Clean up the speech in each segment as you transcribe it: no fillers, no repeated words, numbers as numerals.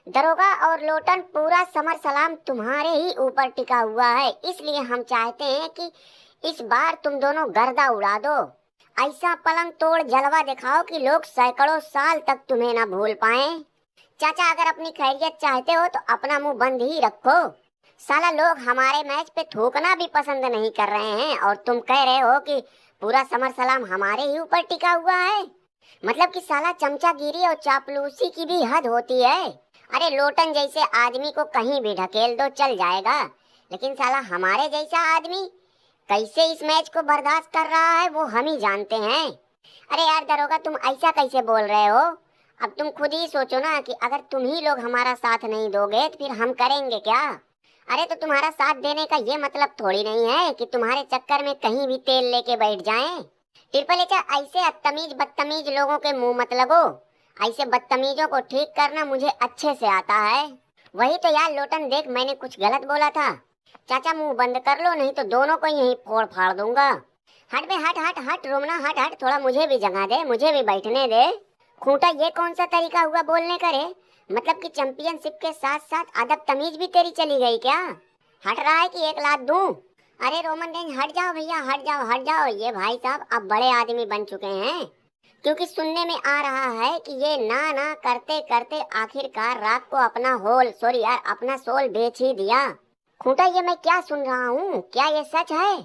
दरोगा और लोटन, पूरा समर सलाम तुम्हारे ही ऊपर टिका हुआ है, इसलिए हम चाहते हैं कि इस बार तुम दोनों गर्दा उड़ा दो। ऐसा पलंग तोड़ जलवा दिखाओ कि लोग सैकड़ों साल तक तुम्हें ना भूल पाए। चाचा, अगर अपनी खैरियत चाहते हो तो अपना मुंह बंद ही रखो। साला लोग हमारे मैच पे थूकना भी पसंद नहीं कर रहे हैं और तुम कह रहे हो कि पूरा समर सलाम हमारे ही ऊपर टिका हुआ है। मतलब कि साला चमचागिरी और चापलूसी की भी हद होती है। अरे लोटन जैसे आदमी को कहीं भी ढकेल दो चल जाएगा, लेकिन साला हमारे जैसा आदमी कैसे इस मैच को बर्दाश्त कर रहा है वो हम ही जानते हैं। अरे यार दरोगा, तुम ऐसा कैसे बोल रहे हो? अब तुम खुद ही सोचो ना कि अगर तुम ही लोग हमारा साथ नहीं दोगे तो फिर हम करेंगे क्या? अरे तो तुम्हारा साथ देने का ये मतलब थोड़ी नहीं है कि तुम्हारे चक्कर में कहीं भी तेल लेके बैठ जाएं। ट्रिपल एच, ऐसे अतमीज बदतमीज लोगों के मुंह मत लगो। ऐसे बदतमीजों को ठीक करना मुझे अच्छे से आता है। वही तो यार लोटन, देख मैंने कुछ गलत बोला था। चाचा मुंह बंद कर लो, नहीं तो दोनों को यहीं फोड़ फाड़ दूंगा। हट बे, हट हट हट रोमना, हट हट, थोड़ा मुझे भी जगह दे, मुझे भी बैठने दे। खूंटा, ये कौन सा तरीका हुआ बोलने का रे? मतलब कि चैंपियनशिप के साथ साथ अदब तमीज भी तेरी चली गई क्या? हट रहा है कि एक लात दूं? अरे रोमन रेंज, हट जाओ भैया, हट जाओ हट जाओ। ये भाई साहब अब बड़े आदमी बन चुके हैं, क्योंकि सुनने में आ रहा है कि ये ना ना करते करते आखिरकार रात को अपना होल, सॉरी यार, अपना सोल बेच ही दिया। खूंटा, ये मैं क्या सुन रहा हूँ? क्या ये सच है?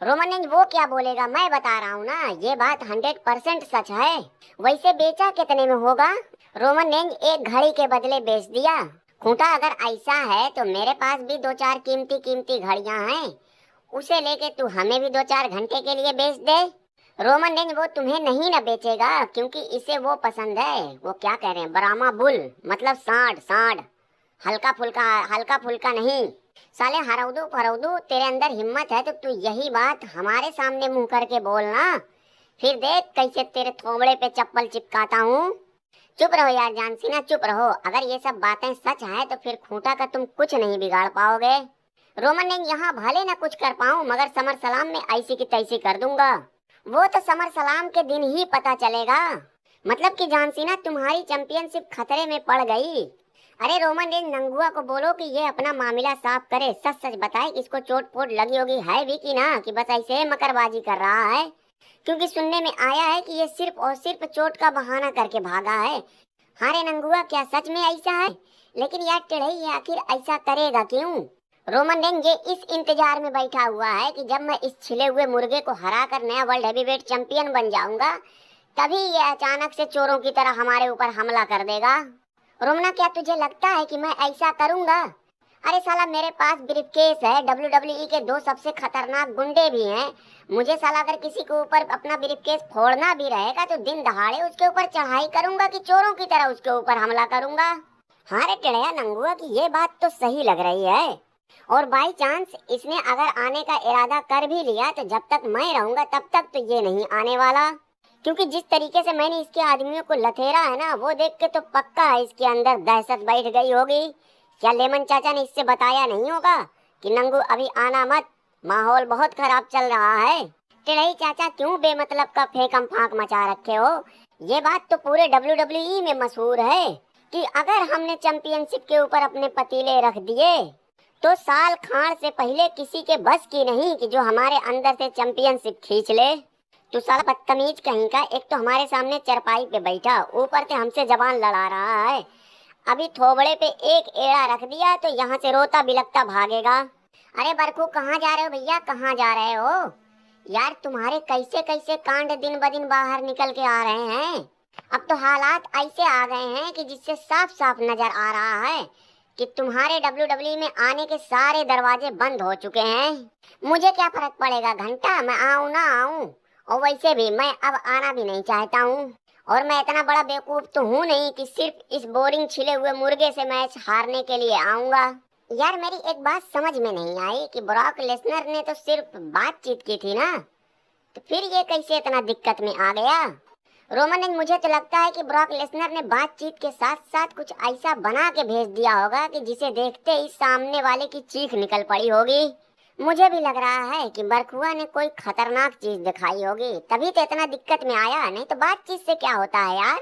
रोमन रेंज, वो क्या बोलेगा, मैं बता रहा हूँ ना, ये बात 100% सच है। वैसे बेचा कितने में होगा? रोमन रेंज, एक घड़ी के बदले बेच दिया। खूंटा, अगर ऐसा है तो मेरे पास भी दो चार कीमती कीमती घड़ियां हैं, उसे लेके तू हमें भी 2-4 घंटे के लिए बेच दे। रोमन रेंज, वो तुम्हें नहीं ना बेचेगा, क्योंकि इसे वो पसंद है, वो क्या कह रहे हैं, ब्राह्मा बुल, मतलब सांड सांड, हल्का फुल्का नहीं। साले हरौदू फरौदू, तेरे अंदर हिम्मत है तो तू यही बात हमारे सामने मुंह करके बोलना, फिर देख कैसे तेरे थोबड़े पे चप्पल चिपकाता हूँ। चुप रहो यार जानसीना, चुप रहो। अगर ये सब बातें सच है तो फिर खूंटा का तुम कुछ नहीं बिगाड़ पाओगे। रोमन ने यहाँ भले न कुछ कर पाऊं, मगर समर सलाम में ऐसी की तैसी कर दूंगा। वो तो समर सलाम के दिन ही पता चलेगा। मतलब कि जानसीना, तुम्हारी चैंपियनशिप खतरे में पड़ गई। अरे रोमन रेंज, नंगुआ को बोलो कि ये अपना मामला साफ करे, सच सच बताए कि इसको चोट पोट लगी होगी है भी कि ना, कि बस ऐसे मकरबाजी कर रहा है। क्योंकि सुनने में आया है कि ये सिर्फ और सिर्फ चोट का बहाना करके भागा है। हाँ रे नंगुआ, क्या सच में ऐसा है? लेकिन यार टेढ़ई, ये आखिर ऐसा करेगा क्यों? रोमन रेंज ये इस इंतजार में बैठा हुआ है कि जब मैं इस छिले हुए मुर्गे को हरा कर नया वर्ल्ड हेवीवेट चैंपियन बन जाऊंगा, तभी ये अचानक से चोरों की तरह हमारे ऊपर हमला कर देगा। रोमना, क्या तुझे लगता है कि मैं ऐसा करूंगा? अरे साला, मेरे पास ब्रीफकेस है, WWE के 2 सबसे खतरनाक गुंडे भी हैं। मुझे साला अगर किसी के ऊपर अपना ब्रीफकेस फोड़ना भी रहेगा तो दिन दहाड़े उसके ऊपर चढ़ाई करूंगा कि चोरों की तरह उसके ऊपर हमला करूंगा। हाँ रे टेढ़या नंगुआ, की ये बात तो सही लग रही है। और बाई चांस इसने अगर आने का इरादा कर भी लिया तो जब तक मैं रहूंगा तब तक तो ये नहीं आने वाला, क्योंकि जिस तरीके से मैंने इसके आदमियों को लथेरा है ना, वो देख के तो पक्का है इसके अंदर दहशत बैठ गई होगी। क्या लेमन चाचा ने इससे बताया नहीं होगा कि नंगू अभी आना मत, माहौल बहुत खराब चल रहा है? टेढ़ई चाचा, क्यों बेमतलब का फेंकम फाक मचा रखे हो? ये बात तो पूरे WWE में मशहूर है कि अगर हमने चैंपियनशिप के ऊपर अपने पतीले रख दिए तो साल खान से पहले किसी के बस की नहीं कि जो हमारे अंदर से चैंपियनशिप खींच ले। तू साला बदतमीज कहीं का, एक तो हमारे सामने चरपाई पे बैठा, ऊपर से हमसे जबान लड़ा रहा है। अभी थोबड़े पे एक एड़ा रख दिया तो यहाँ से रोता बिलकता भागेगा। अरे बरखू, कहाँ जा रहे हो भैया, कहाँ जा रहे हो? यार तुम्हारे कैसे कैसे कांड दिन ब दिन बाहर निकल के आ रहे हैं। अब तो हालात ऐसे आ गए हैं कि जिससे साफ साफ नजर आ रहा है कि तुम्हारे WWE में आने के सारे दरवाजे बंद हो चुके हैं। मुझे क्या फर्क पड़ेगा घंटा, मैं आऊँ ना आऊँ, और वैसे भी मैं अब आना भी नहीं चाहता हूँ। और मैं इतना बड़ा बेवकूफ तो हूँ नहीं कि सिर्फ इस बोरिंग छिले हुए मुर्गे से मैच हारने के लिए आऊंगा। यार मेरी एक बात समझ में नहीं आई कि ब्रॉक लेसनर ने तो सिर्फ बातचीत की थी ना, तो फिर ये कैसे इतना दिक्कत में आ गया? रोमन, मुझे तो लगता है कि ब्रॉक लेसनर ने बातचीत के साथ साथ कुछ ऐसा बना के भेज दिया होगा कि जिसे देखते ही सामने वाले की चीख निकल पड़ी होगी। मुझे भी लग रहा है कि बरखुआ ने कोई खतरनाक चीज दिखाई होगी, तभी तो इतना दिक्कत में आया, नहीं तो बातचीत से क्या होता है यार।